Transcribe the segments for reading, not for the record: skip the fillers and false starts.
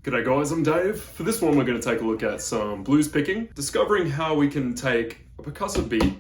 G'day guys, I'm Dave. For this one we're going to take a look at some blues picking, discovering how we can take a percussive beat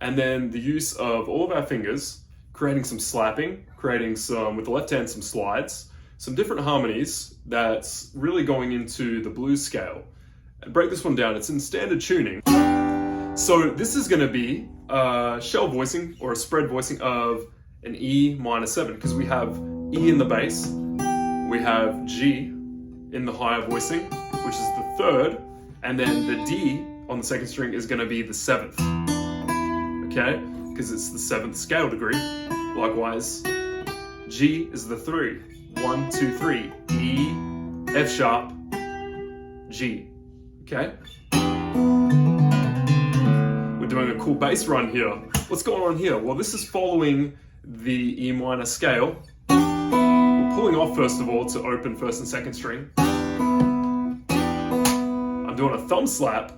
and then the use of all of our fingers, creating some slapping, creating some, with the left hand, some slides, some different harmonies that's really going into the blues scale. And break this one down, it's in standard tuning. So this is going to be a shell voicing or a spread voicing of an E minor 7 because we have E in the bass, we have G in the higher voicing, which is the third, and then the D on the second string is going to be the 7th, okay? Because it's the 7th scale degree. Likewise, G is the 3. 1, 2, 3. E, F sharp, G, okay? We're doing a cool bass run here. What's going on here? Well, this is following the E minor scale. Pulling off first of all to open first and second string. I'm doing a thumb slap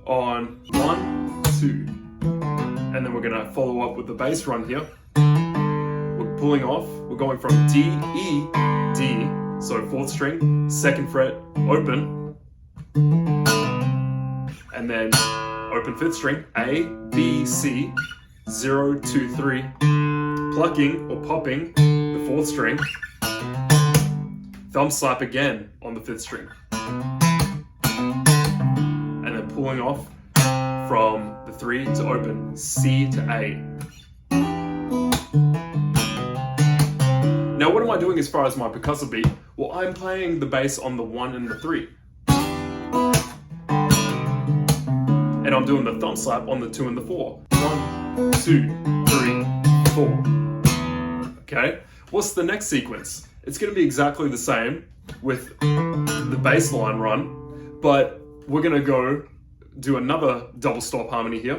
on 1, 2, and then we're gonna follow up with the bass run here. We're pulling off, we're going from D, E, D, so 4th string, 2nd fret, open, and then open 5th string, A, B, C, 0, 2, 3, plucking or popping the 4th string, thumb slap again on the 5th string, and then pulling off from the 3 to open, C to A. Now what am I doing as far as my percussive beat? Well, I'm playing the bass on the 1 and the 3. And I'm doing the thumb slap on the 2 and the 4. 1, 2, 3, 4. Okay, what's the next sequence? It's going to be exactly the same with the bass line run, but we're going to go do another double stop harmony here.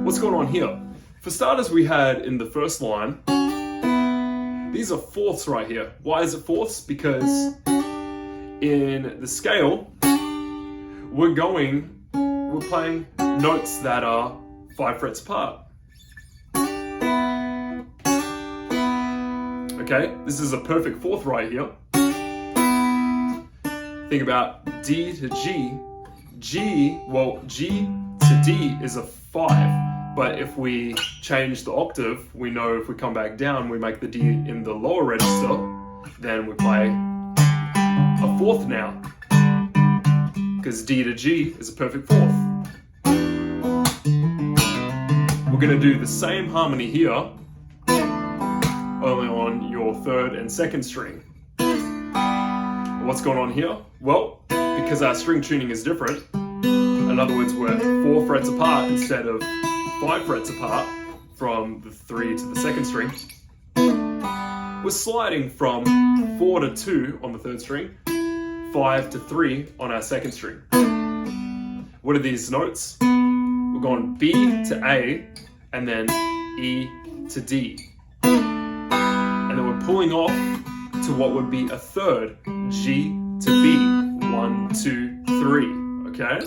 What's going on here? For starters, we had in the first line, these are fourths right here. Why is it fourths? Because in the scale, we're playing notes that are 5 frets apart. Okay, this is a perfect 4th right here. Think about D to G. G to D is a 5, but if we change the octave, we know if we come back down, we make the D in the lower register, then we play a 4th now, because D to G is a perfect 4th. We're going to do the same harmony here, only on your 3rd and 2nd string. What's going on here? Well, because our string tuning is different, in other words, we're 4 frets apart instead of 5 frets apart from the 3 to the 2nd string, we're sliding from 4 to 2 on the 3rd string, 5 to 3 on our 2nd string. What are these notes? We're going B to A, and then E to D. And then we're pulling off to what would be a 3rd, G to B, 1, 2, 3, okay?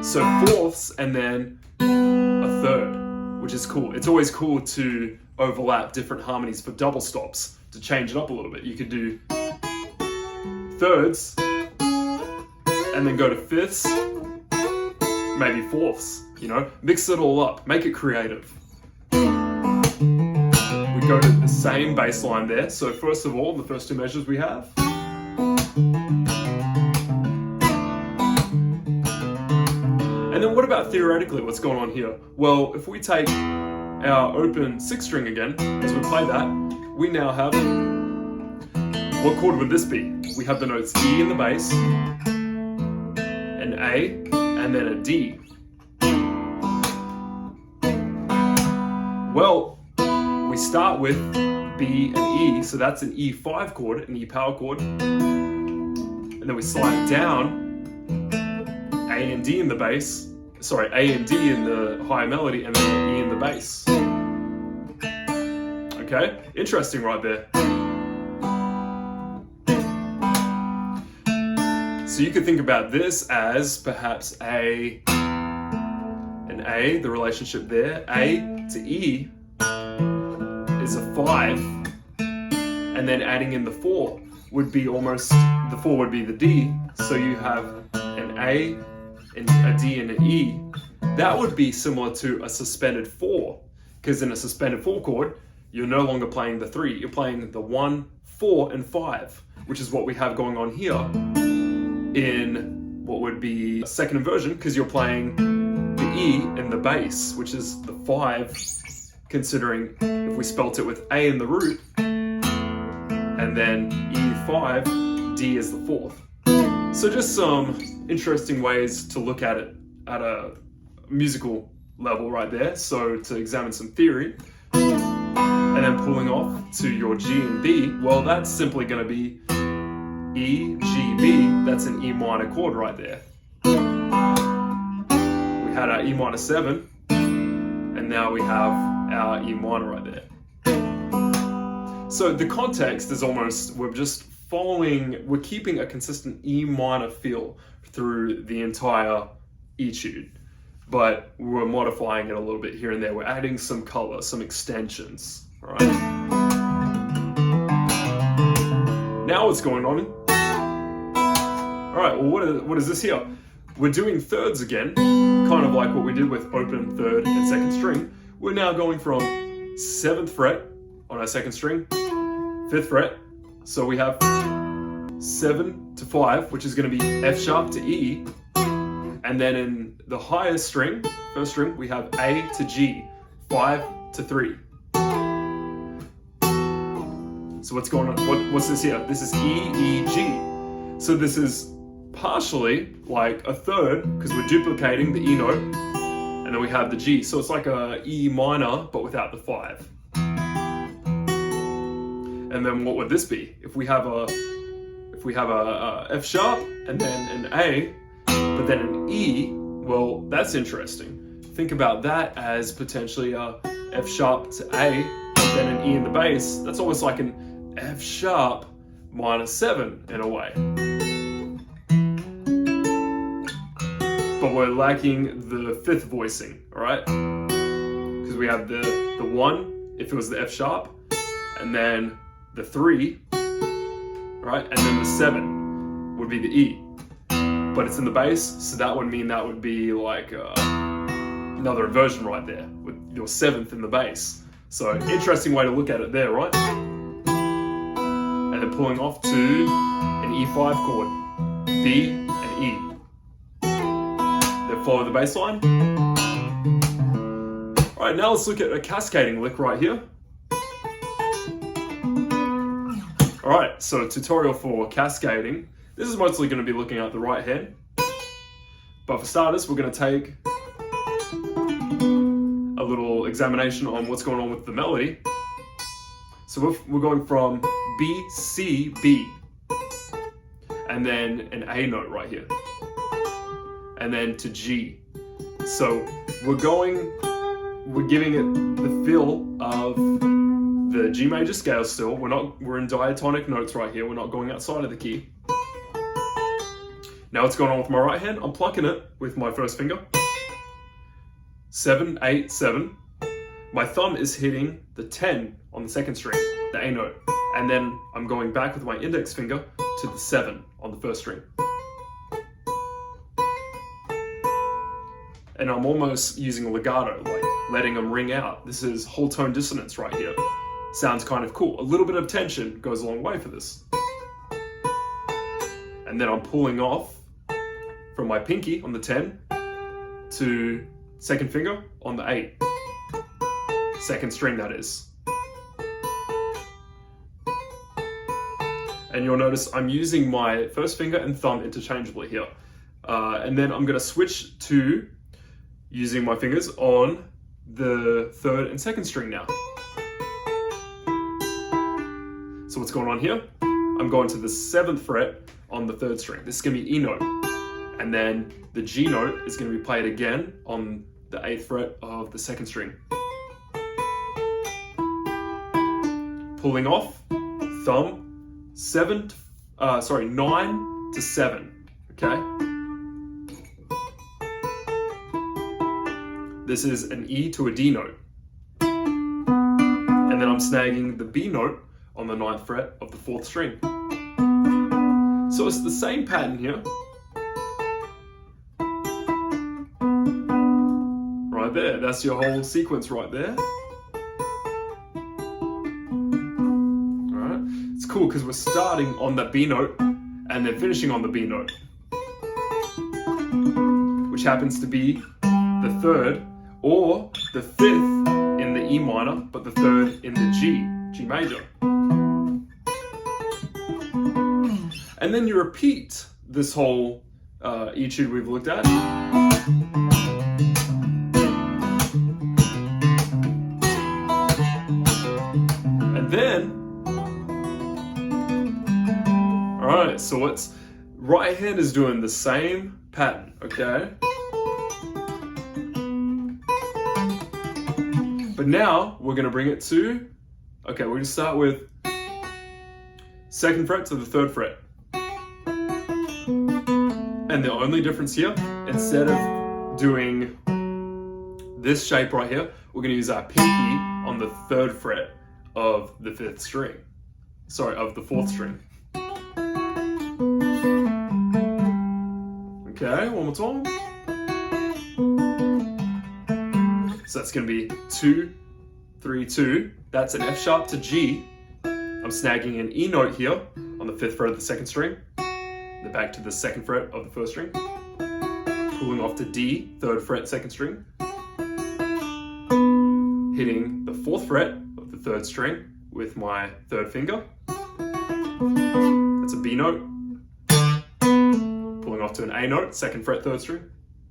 So 4ths and then a 3rd, which is cool. It's always cool to overlap different harmonies for double stops to change it up a little bit. You could do 3rds and then go to 5ths, maybe 4ths, you know? Mix it all up, make it creative. We go to the same bass line there. So first of all, the first 2 measures we have. And then what about theoretically, what's going on here? Well, if we take our open 6th string again, as we play that, we now have, what chord would this be? We have the notes E in the bass, an A, and then a D. Well, we start with B and E, so that's an E5 chord, an E power chord. And then we slide down, A and D in the bass, sorry, A and D in the higher melody, and then E in the bass. Okay, interesting right there. So you could think about this as perhaps an A, the relationship there, A to E is a 5, and then adding in the 4. would be almost, the 4 would be the D, so you have an A, and a D and an E. That would be similar to a suspended 4, because in a suspended 4 chord, you're no longer playing the 3, you're playing the 1, 4, and 5, which is what we have going on here in what would be second inversion, because you're playing the E in the bass, which is the 5, considering if we spelt it with A in the root, and then E5, D is the 4th. So just some interesting ways to look at it at a musical level right there. So to examine some theory, and then pulling off to your G and B, well, that's simply going to be E, G, B. That's an E minor chord right there. We had our E minor 7, and now we have our E minor right there. So the context is almost, we're just following, we're keeping a consistent E minor feel through the entire Etude, but we're modifying it a little bit here and there. We're adding some color, some extensions, all right? Now what's going on? All right, well, what is this here? We're doing thirds again, kind of like what we did with open, third, and second string. We're now going from 7th fret on our second string, 5th fret. So we have 7 to 5, which is going to be F sharp to E. And then in the highest string, first string, we have A to G, 5 to 3. So what's going on? What's this here? This is E, E, G. So this is partially like a third, because we're duplicating the E note, and then we have the G. So it's like a E minor, but without the 5. And then what would this be? If we have a F sharp and then an A, but then an E, well, that's interesting. Think about that as potentially a F sharp to A, then an E in the bass. That's almost like an F sharp minor 7 in a way. But we're lacking the 5th voicing, all right? Because we have the 1, if it was the F sharp, and then the 3, right? And then the 7 would be the E. But it's in the bass, so that would mean that would be like another inversion right there, with your 7th in the bass. So interesting way to look at it there, right? And then pulling off to an E5 chord, B and E. Then follow the bass line. All right, now let's look at a cascading lick right here. All right, so tutorial for cascading. This is mostly going to be looking at the right hand. But for starters, we're going to take a little examination on what's going on with the melody. So we're going from B, C, B. And then an A note right here. And then to G. So we're giving it the feel of the G major scale still. We're in diatonic notes right here. We're not going outside of the key. Now what's going on with my right hand? I'm plucking it with my first finger. 7, 8, 7. My thumb is hitting the 10 on the second string, the A note. And then I'm going back with my index finger to the 7 on the first string. And I'm almost using legato, like letting them ring out. This is whole tone dissonance right here. Sounds kind of cool. A little bit of tension goes a long way for this. And then I'm pulling off from my pinky on the 10 to second finger on the 8. Second string, that is. And you'll notice I'm using my first finger and thumb interchangeably here. And then I'm gonna switch to using my fingers on the third and second string now. So what's going on here? I'm going to the 7th fret on the 3rd string. This is going to be E note. And then the G note is going to be played again on the 8th fret of the 2nd string. Pulling off, thumb, 9 to 7, okay? This is an E to a D note. And then I'm snagging the B note on the 9th fret of the 4th string. So it's the same pattern here. Right there, that's your whole sequence right there. Alright, it's cool because we're starting on the B note and then finishing on the B note, which happens to be the third or the fifth in the E minor, but the third in the G major. And then you repeat this whole etude we've looked at. And then, all right, so it's right hand is doing the same pattern, okay? But now we're gonna bring it to, okay, we're gonna start with 2nd fret to the 3rd fret. And the only difference here, instead of doing this shape right here, we're gonna use our pinky on the 3rd fret of the 5th string. Sorry, of the 4th string. Okay, one more time. So that's gonna be 2, 3, 2. That's an F sharp to G. I'm snagging an E note here on the 5th fret of the 2nd string. Then back to the 2nd fret of the 1st string. Pulling off to D, 3rd fret, 2nd string. Hitting the 4th fret of the 3rd string with my 3rd finger. That's a B note. Pulling off to an A note, 2nd fret, 3rd string.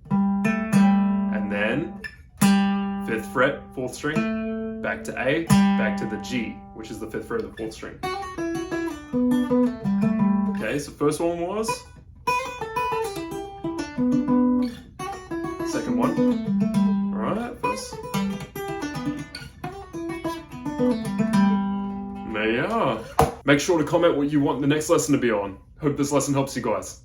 And then 5th fret, 4th string. Back to A, back to the G, which is the 5th fret of the 4th string. Okay, so first one was, second one, all right, first. There you are. Make sure to comment what you want the next lesson to be on. Hope this lesson helps you guys.